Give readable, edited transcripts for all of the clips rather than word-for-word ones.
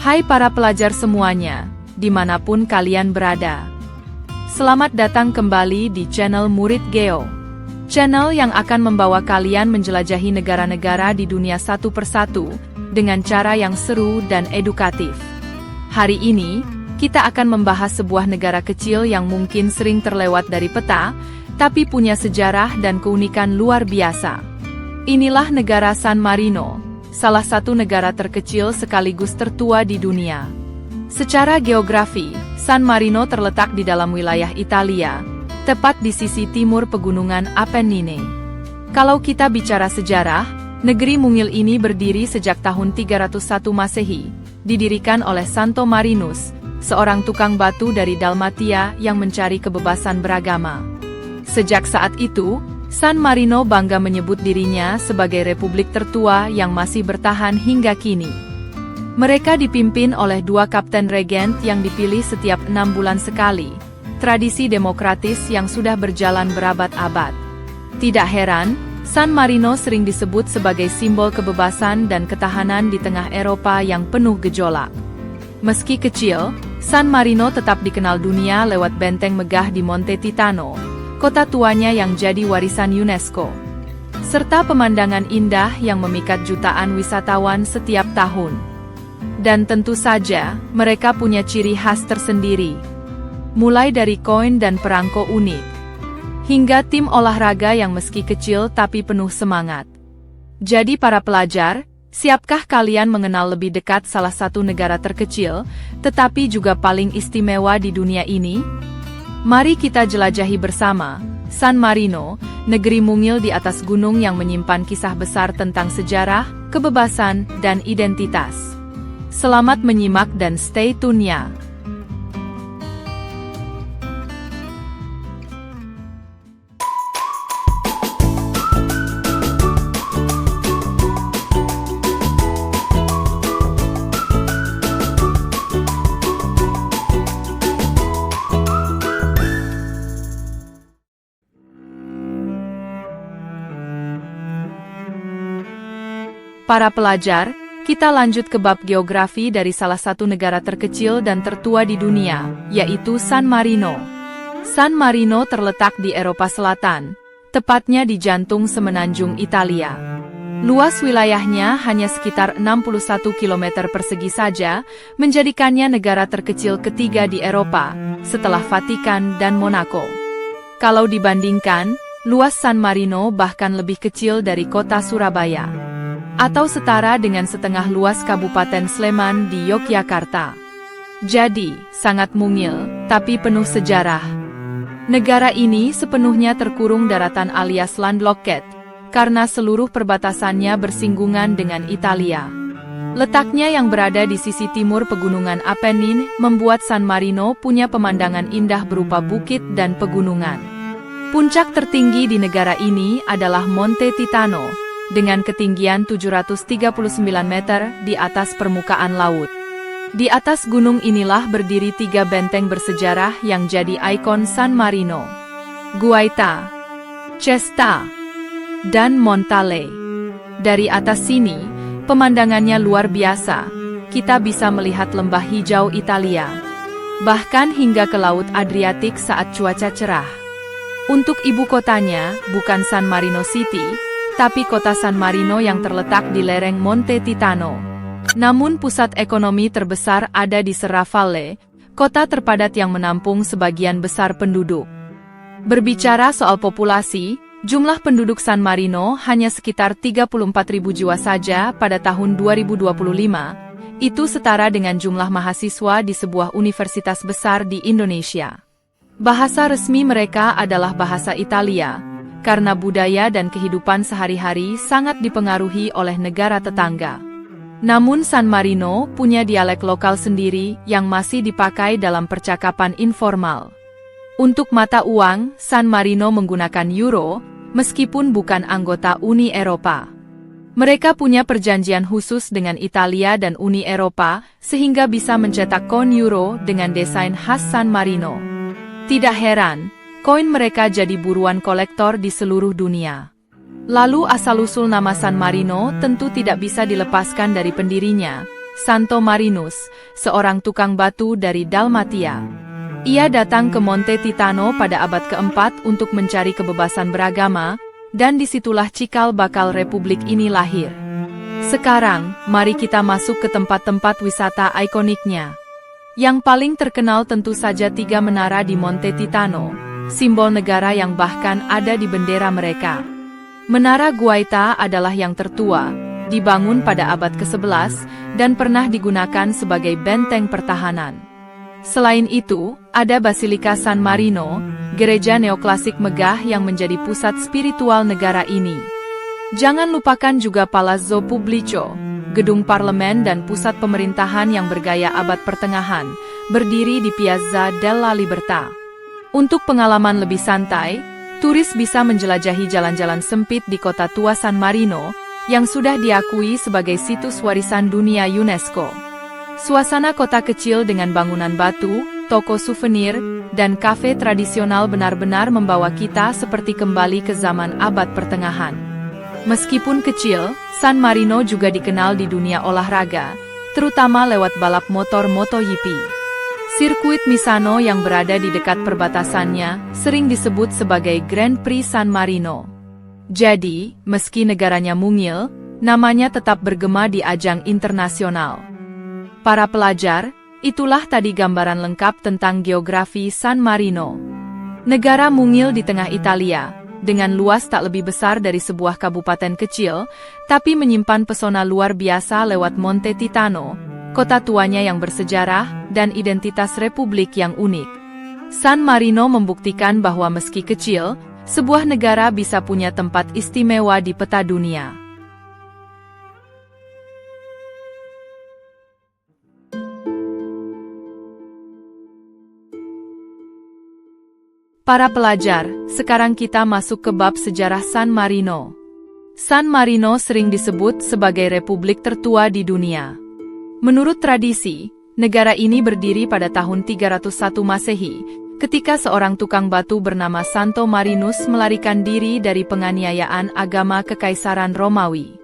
Hai para pelajar semuanya, dimanapun kalian berada. Selamat datang kembali di channel Murid Geo. Channel yang akan membawa kalian menjelajahi negara-negara di dunia satu persatu, dengan cara yang seru dan edukatif. Hari ini, kita akan membahas sebuah negara kecil yang mungkin sering terlewat dari peta, tapi punya sejarah dan keunikan luar biasa. Inilah negara San Marino, salah satu negara terkecil sekaligus tertua di dunia. Secara geografi, San Marino terletak di dalam wilayah Italia, tepat di sisi timur pegunungan Apennine. Kalau kita bicara sejarah, negeri mungil ini berdiri sejak tahun 301 Masehi, didirikan oleh Santo Marinus, seorang tukang batu dari Dalmatia yang mencari kebebasan beragama. Sejak saat itu, San Marino bangga menyebut dirinya sebagai republik tertua yang masih bertahan hingga kini. Mereka dipimpin oleh dua kapten regent yang dipilih setiap 6 bulan sekali, tradisi demokratis yang sudah berjalan berabad-abad. Tidak heran, San Marino sering disebut sebagai simbol kebebasan dan ketahanan di tengah Eropa yang penuh gejolak. Meski kecil, San Marino tetap dikenal dunia lewat benteng megah di Monte Titano, kota tuanya yang jadi warisan UNESCO, serta pemandangan indah yang memikat jutaan wisatawan setiap tahun. Dan tentu saja, mereka punya ciri khas tersendiri. Mulai dari koin dan perangko unik, hingga tim olahraga yang meski kecil tapi penuh semangat. Jadi para pelajar, siapkah kalian mengenal lebih dekat salah satu negara terkecil, tetapi juga paling istimewa di dunia ini? Mari kita jelajahi bersama, San Marino, negeri mungil di atas gunung yang menyimpan kisah besar tentang sejarah, kebebasan, dan identitas. Selamat menyimak dan stay tune ya! Para pelajar, kita lanjut ke bab geografi dari salah satu negara terkecil dan tertua di dunia, yaitu San Marino. San Marino terletak di Eropa Selatan, tepatnya di jantung semenanjung Italia. Luas wilayahnya hanya sekitar 61 km persegi saja, menjadikannya negara terkecil ketiga di Eropa, setelah Vatikan dan Monaco. Kalau dibandingkan, luas San Marino bahkan lebih kecil dari kota Surabaya, atau setara dengan setengah luas Kabupaten Sleman di Yogyakarta. Jadi, sangat mungil, tapi penuh sejarah. Negara ini sepenuhnya terkurung daratan alias landlocked, karena seluruh perbatasannya bersinggungan dengan Italia. Letaknya yang berada di sisi timur pegunungan Apennine membuat San Marino punya pemandangan indah berupa bukit dan pegunungan. Puncak tertinggi di negara ini adalah Monte Titano, dengan ketinggian 739 meter di atas permukaan laut. Di atas gunung inilah berdiri 3 benteng bersejarah yang jadi ikon San Marino: Guaita, Cesta, dan Montale. Dari atas sini, pemandangannya luar biasa. Kita bisa melihat lembah hijau Italia, bahkan hingga ke Laut Adriatik saat cuaca cerah. Untuk ibu kotanya, bukan San Marino City, tapi kota San Marino yang terletak di lereng Monte Titano. Namun pusat ekonomi terbesar ada di Serravalle, kota terpadat yang menampung sebagian besar penduduk. Berbicara soal populasi, jumlah penduduk San Marino hanya sekitar 34.000 jiwa saja pada tahun 2025. Itu setara dengan jumlah mahasiswa di sebuah universitas besar di Indonesia. Bahasa resmi mereka adalah bahasa Italia, karena budaya dan kehidupan sehari-hari sangat dipengaruhi oleh negara tetangga. Namun San Marino punya dialek lokal sendiri yang masih dipakai dalam percakapan informal. Untuk mata uang, San Marino menggunakan euro, meskipun bukan anggota Uni Eropa. Mereka punya perjanjian khusus dengan Italia dan Uni Eropa, sehingga bisa mencetak koin euro dengan desain khas San Marino. Tidak heran, koin mereka jadi buruan kolektor di seluruh dunia. Lalu asal-usul nama San Marino tentu tidak bisa dilepaskan dari pendirinya, Santo Marinus, seorang tukang batu dari Dalmatia. Ia datang ke Monte Titano pada abad keempat untuk mencari kebebasan beragama, dan disitulah cikal bakal republik ini lahir. Sekarang, mari kita masuk ke tempat-tempat wisata ikoniknya. Yang paling terkenal tentu saja 3 menara di Monte Titano, simbol negara yang bahkan ada di bendera mereka. Menara Guaita adalah yang tertua, dibangun pada abad ke-11, dan pernah digunakan sebagai benteng pertahanan. Selain itu, ada Basilika San Marino, gereja neoklasik megah yang menjadi pusat spiritual negara ini. Jangan lupakan juga Palazzo Pubblico, gedung parlemen dan pusat pemerintahan yang bergaya abad pertengahan, berdiri di Piazza della Libertà. Untuk pengalaman lebih santai, turis bisa menjelajahi jalan-jalan sempit di kota tua San Marino, yang sudah diakui sebagai situs warisan dunia UNESCO. Suasana kota kecil dengan bangunan batu, toko souvenir, dan kafe tradisional benar-benar membawa kita seperti kembali ke zaman abad pertengahan. Meskipun kecil, San Marino juga dikenal di dunia olahraga, terutama lewat balap motor MotoGP. Sirkuit Misano yang berada di dekat perbatasannya sering disebut sebagai Grand Prix San Marino. Jadi, meski negaranya mungil, namanya tetap bergema di ajang internasional. Para pelajar, itulah tadi gambaran lengkap tentang geografi San Marino. Negara mungil di tengah Italia, dengan luas tak lebih besar dari sebuah kabupaten kecil, tapi menyimpan pesona luar biasa lewat Monte Titano, kota tuanya yang bersejarah, dan identitas republik yang unik. San Marino membuktikan bahwa meski kecil, sebuah negara bisa punya tempat istimewa di peta dunia. Para pelajar, sekarang kita masuk ke bab sejarah San Marino. San Marino sering disebut sebagai republik tertua di dunia. Menurut tradisi, negara ini berdiri pada tahun 301 Masehi, ketika seorang tukang batu bernama Santo Marinus melarikan diri dari penganiayaan agama Kekaisaran Romawi.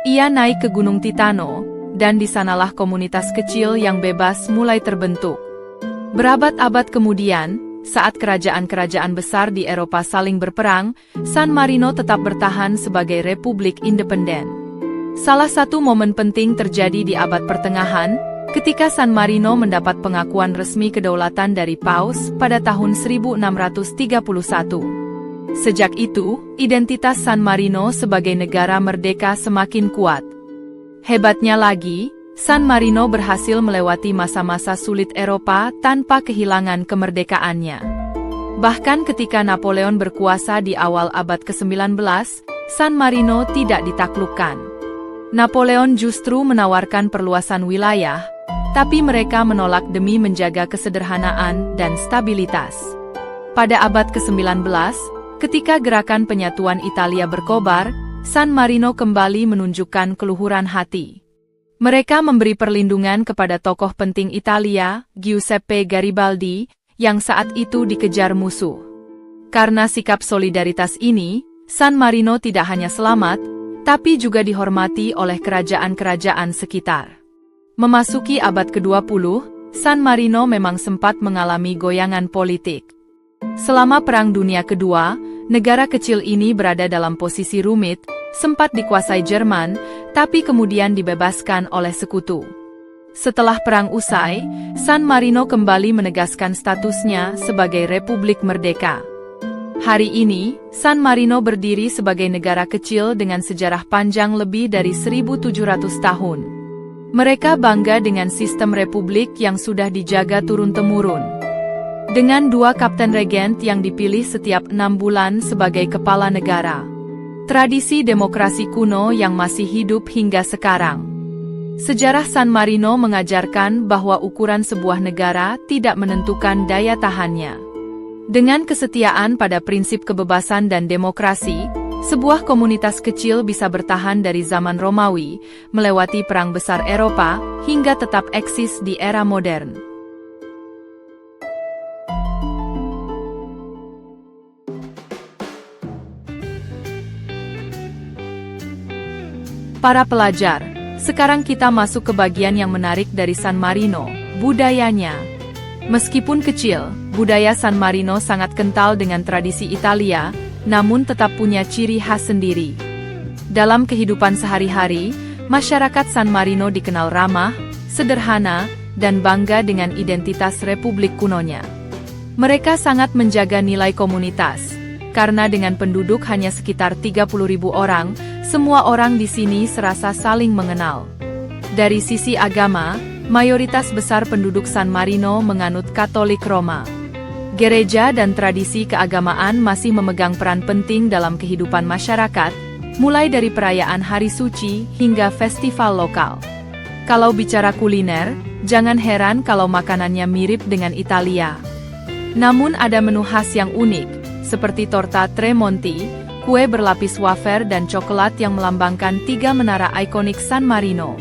Ia naik ke Gunung Titano, dan di sanalah komunitas kecil yang bebas mulai terbentuk. Berabad-abad kemudian, saat kerajaan-kerajaan besar di Eropa saling berperang, San Marino tetap bertahan sebagai republik independen. Salah satu momen penting terjadi di abad pertengahan, ketika San Marino mendapat pengakuan resmi kedaulatan dari Paus pada tahun 1631. Sejak itu, identitas San Marino sebagai negara merdeka semakin kuat. Hebatnya lagi, San Marino berhasil melewati masa-masa sulit Eropa tanpa kehilangan kemerdekaannya. Bahkan ketika Napoleon berkuasa di awal abad ke-19, San Marino tidak ditaklukkan. Napoleon justru menawarkan perluasan wilayah, tapi mereka menolak demi menjaga kesederhanaan dan stabilitas. Pada abad ke-19, ketika gerakan penyatuan Italia berkobar, San Marino kembali menunjukkan keluhuran hati. Mereka memberi perlindungan kepada tokoh penting Italia, Giuseppe Garibaldi, yang saat itu dikejar musuh. Karena sikap solidaritas ini, San Marino tidak hanya selamat, tapi juga dihormati oleh kerajaan-kerajaan sekitar. Memasuki abad ke-20, San Marino memang sempat mengalami goyangan politik. Selama Perang Dunia Kedua, negara kecil ini berada dalam posisi rumit, sempat dikuasai Jerman, tapi kemudian dibebaskan oleh sekutu. Setelah perang usai, San Marino kembali menegaskan statusnya sebagai republik merdeka. Hari ini, San Marino berdiri sebagai negara kecil dengan sejarah panjang lebih dari 1.700 tahun. Mereka bangga dengan sistem republik yang sudah dijaga turun-temurun. Dengan 2 kapten regent yang dipilih setiap 6 bulan sebagai kepala negara. Tradisi demokrasi kuno yang masih hidup hingga sekarang. Sejarah San Marino mengajarkan bahwa ukuran sebuah negara tidak menentukan daya tahannya. Dengan kesetiaan pada prinsip kebebasan dan demokrasi, sebuah komunitas kecil bisa bertahan dari zaman Romawi, melewati perang besar Eropa, hingga tetap eksis di era modern. Para pelajar, Sekarang kita masuk ke bagian yang menarik dari San Marino, budayanya. Meskipun kecil, budaya San Marino sangat kental dengan tradisi Italia, namun tetap punya ciri khas sendiri. Dalam kehidupan sehari-hari, masyarakat San Marino dikenal ramah, sederhana, dan bangga dengan identitas republik kunonya. Mereka sangat menjaga nilai komunitas, karena dengan penduduk hanya sekitar 30.000 orang, semua orang di sini serasa saling mengenal. Dari sisi agama, mayoritas besar penduduk San Marino menganut Katolik Roma. Gereja dan tradisi keagamaan masih memegang peran penting dalam kehidupan masyarakat, mulai dari perayaan hari suci hingga festival lokal. Kalau bicara kuliner, jangan heran kalau makanannya mirip dengan Italia. Namun ada menu khas yang unik, seperti torta Tremonti, kue berlapis wafer dan coklat yang melambangkan 3 menara ikonik San Marino.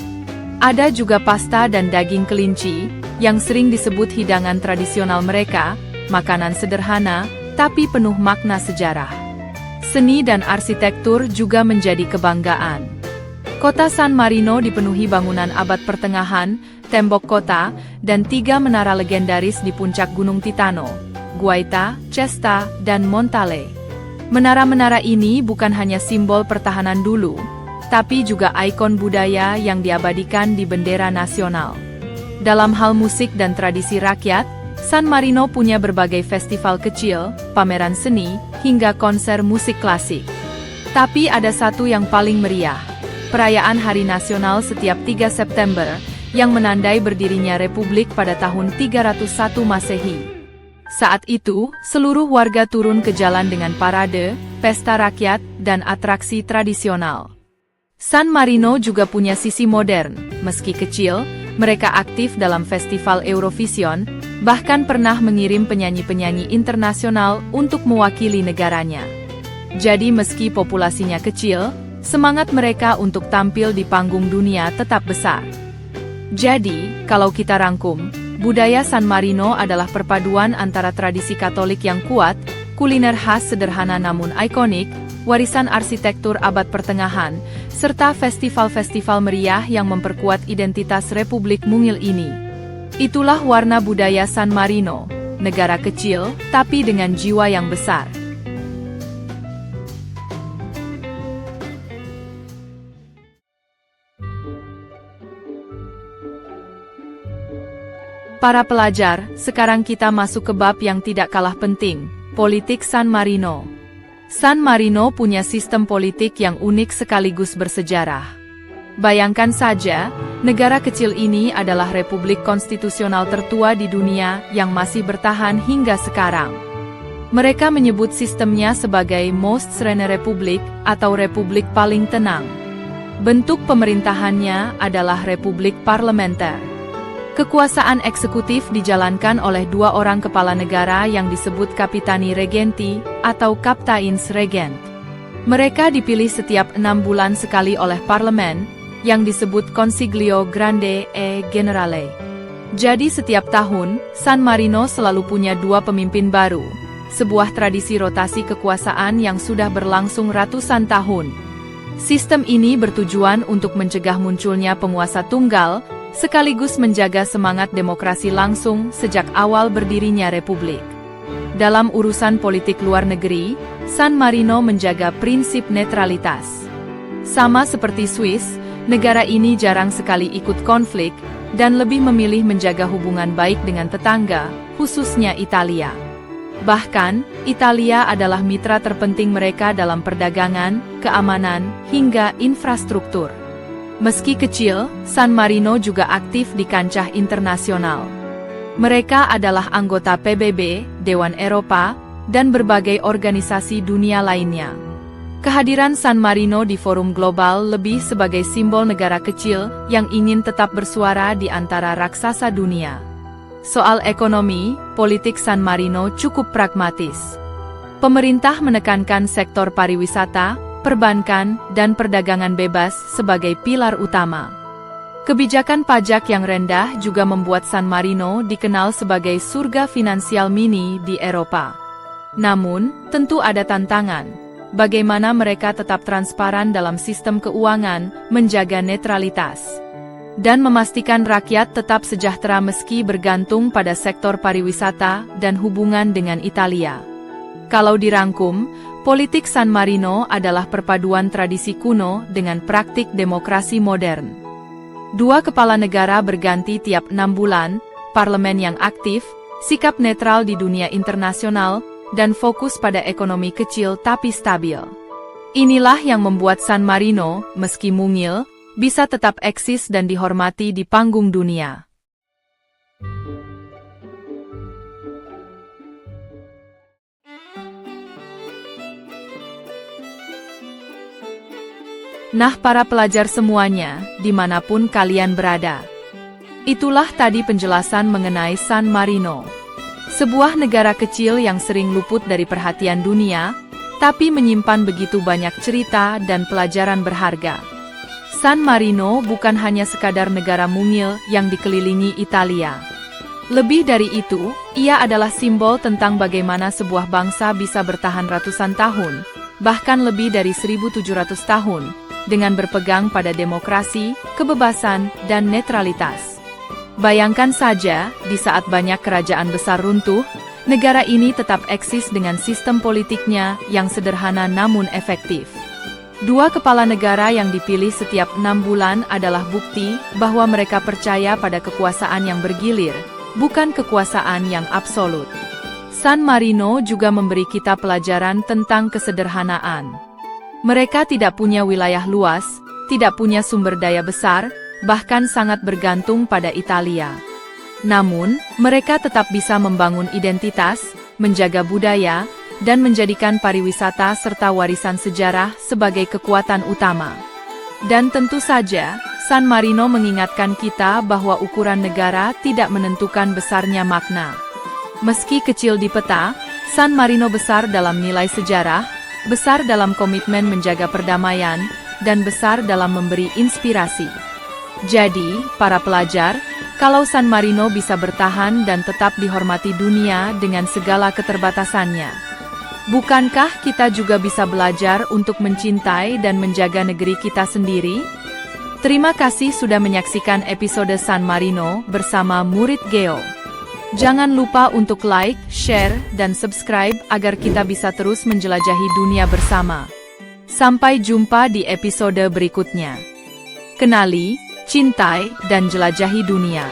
Ada juga pasta dan daging kelinci, yang sering disebut hidangan tradisional mereka, makanan sederhana, tapi penuh makna sejarah. Seni dan arsitektur juga menjadi kebanggaan. Kota San Marino dipenuhi bangunan abad pertengahan, tembok kota, dan 3 menara legendaris di puncak Gunung Titano, Guaita, Cesta, dan Montale. Menara-menara ini bukan hanya simbol pertahanan dulu, tapi juga ikon budaya yang diabadikan di bendera nasional. Dalam hal musik dan tradisi rakyat, San Marino punya berbagai festival kecil, pameran seni, hingga konser musik klasik. Tapi ada satu yang paling meriah, perayaan Hari Nasional setiap 3 September, yang menandai berdirinya Republik pada tahun 301 Masehi. Saat itu, seluruh warga turun ke jalan dengan parade, pesta rakyat, dan atraksi tradisional. San Marino juga punya sisi modern, meski kecil, mereka aktif dalam festival Eurovision, bahkan pernah mengirim penyanyi-penyanyi internasional untuk mewakili negaranya. Jadi meski populasinya kecil, semangat mereka untuk tampil di panggung dunia tetap besar. Jadi, kalau kita rangkum, budaya San Marino adalah perpaduan antara tradisi Katolik yang kuat, kuliner khas sederhana namun ikonik, warisan arsitektur abad pertengahan, serta festival-festival meriah yang memperkuat identitas Republik Mungil ini. Itulah warna budaya San Marino, negara kecil, tapi dengan jiwa yang besar. Para pelajar, sekarang kita masuk ke bab yang tidak kalah penting, politik San Marino. San Marino punya sistem politik yang unik sekaligus bersejarah. Bayangkan saja, negara kecil ini adalah republik konstitusional tertua di dunia yang masih bertahan hingga sekarang. Mereka menyebut sistemnya sebagai Most Serene Republic atau republik paling tenang. Bentuk pemerintahannya adalah republik parlementer. Kekuasaan eksekutif dijalankan oleh 2 orang kepala negara yang disebut Capitani Regenti, atau Captains Regent. Mereka dipilih setiap 6 bulan sekali oleh parlemen, yang disebut Consiglio Grande e Generale. Jadi setiap tahun, San Marino selalu punya 2 pemimpin baru, sebuah tradisi rotasi kekuasaan yang sudah berlangsung ratusan tahun. Sistem ini bertujuan untuk mencegah munculnya penguasa tunggal, sekaligus menjaga semangat demokrasi langsung sejak awal berdirinya republik. Dalam urusan politik luar negeri, San Marino menjaga prinsip netralitas. Sama seperti Swiss, negara ini jarang sekali ikut konflik, dan lebih memilih menjaga hubungan baik dengan tetangga, khususnya Italia. Bahkan, Italia adalah mitra terpenting mereka dalam perdagangan, keamanan, hingga infrastruktur. Meski kecil, San Marino juga aktif di kancah internasional. Mereka adalah anggota PBB, Dewan Eropa, dan berbagai organisasi dunia lainnya. Kehadiran San Marino di forum global lebih sebagai simbol negara kecil yang ingin tetap bersuara di antara raksasa dunia. Soal ekonomi, politik San Marino cukup pragmatis. Pemerintah menekankan sektor pariwisata, perbankan, dan perdagangan bebas sebagai pilar utama. Kebijakan pajak yang rendah juga membuat San Marino dikenal sebagai surga finansial mini di Eropa. Namun, tentu ada tantangan. bagaimana mereka tetap transparan dalam sistem keuangan, menjaga netralitas, dan memastikan rakyat tetap sejahtera meski bergantung pada sektor pariwisata dan hubungan dengan Italia. Kalau dirangkum, politik San Marino adalah perpaduan tradisi kuno dengan praktik demokrasi modern. Dua kepala negara berganti tiap 6 bulan, parlemen yang aktif, sikap netral di dunia internasional, dan fokus pada ekonomi kecil tapi stabil. Inilah yang membuat San Marino, meski mungil, bisa tetap eksis dan dihormati di panggung dunia. Nah para pelajar semuanya, dimanapun kalian berada. Itulah tadi penjelasan mengenai San Marino. Sebuah negara kecil yang sering luput dari perhatian dunia, tapi menyimpan begitu banyak cerita dan pelajaran berharga. San Marino bukan hanya sekadar negara mungil yang dikelilingi Italia. Lebih dari itu, ia adalah simbol tentang bagaimana sebuah bangsa bisa bertahan ratusan tahun, bahkan lebih dari 1700 tahun, dengan berpegang pada demokrasi, kebebasan, dan netralitas. Bayangkan saja, di saat banyak kerajaan besar runtuh, negara ini tetap eksis dengan sistem politiknya yang sederhana namun efektif. Dua kepala negara yang dipilih setiap 6 bulan adalah bukti bahwa mereka percaya pada kekuasaan yang bergilir, bukan kekuasaan yang absolut. San Marino juga memberi kita pelajaran tentang kesederhanaan. Mereka tidak punya wilayah luas, tidak punya sumber daya besar, bahkan sangat bergantung pada Italia. Namun, mereka tetap bisa membangun identitas, menjaga budaya, dan menjadikan pariwisata serta warisan sejarah sebagai kekuatan utama. Dan tentu saja, San Marino mengingatkan kita bahwa ukuran negara tidak menentukan besarnya makna. Meski kecil di peta, San Marino besar dalam nilai sejarah, besar dalam komitmen menjaga perdamaian, dan besar dalam memberi inspirasi. Jadi, para pelajar, kalau San Marino bisa bertahan dan tetap dihormati dunia dengan segala keterbatasannya, bukankah kita juga bisa belajar untuk mencintai dan menjaga negeri kita sendiri? Terima kasih sudah menyaksikan episode San Marino bersama Murid Geo. Jangan lupa untuk like, share, dan subscribe agar kita bisa terus menjelajahi dunia bersama. Sampai jumpa di episode berikutnya. Kenali, cintai, dan jelajahi dunia.